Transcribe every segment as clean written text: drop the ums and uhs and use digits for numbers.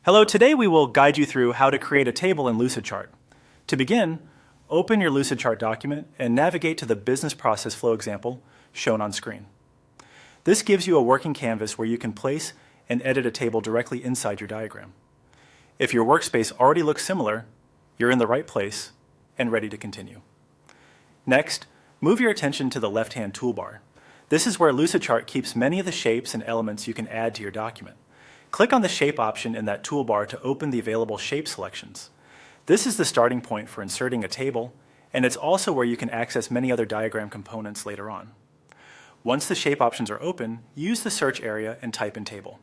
Hello, today we will guide you through how to create a table in Lucidchart. To begin, open your Lucidchart document and navigate to the business process flow example shown on screen. This gives you a working canvas where you can place and edit a table directly inside your diagram. If your workspace already looks similar, you're in the right place and ready to continue. Next, move your attention to the left-hand toolbar. This is where Lucidchart keeps many of the shapes and elements you can add to your document. Click on the Shape option in that toolbar to open the available shape selections. This is the starting point for inserting a table, and it's also where you can access many other diagram components later on. Once the shape options are open, use the search area and type in table.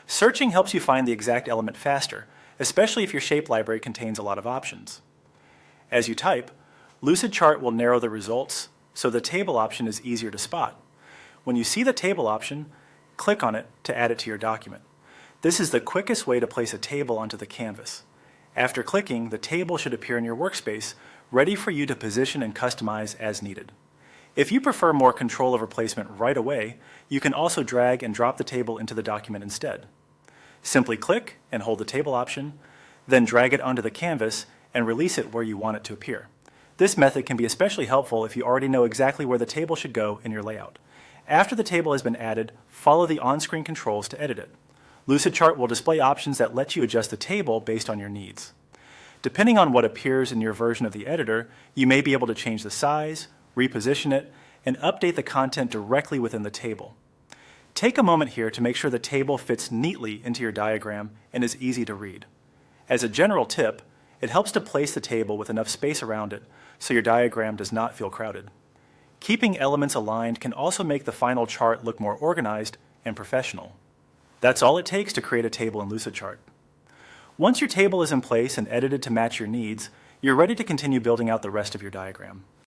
Searching helps you find the exact element faster, especially if your shape library contains a lot of options. As you type, Lucidchart will narrow the results, so the table option is easier to spot. When you see the table option, click on it to add it to your document. This is the quickest way to place a table onto the canvas. After clicking, the table should appear in your workspace, ready for you to position and customize as needed. If you prefer more control over placement right away, you can also drag and drop the table into the document instead. Simply click and hold the table option, then drag it onto the canvas and release it where you want it to appear. This method can be especially helpful if you already know exactly where the table should go in your layout. After the table has been added, follow the on-screen controls to edit it. Lucidchart will display options that let you adjust the table based on your needs. Depending on what appears in your version of the editor, you may be able to change the size, reposition it, and update the content directly within the table. Take a moment here to make sure the table fits neatly into your diagram and is easy to read. As a general tip, it helps to place the table with enough space around it so your diagram does not feel crowded. Keeping elements aligned can also make the final chart look more organized and professional. That's all it takes to create a table in Lucidchart. Once your table is in place and edited to match your needs, you're ready to continue building out the rest of your diagram.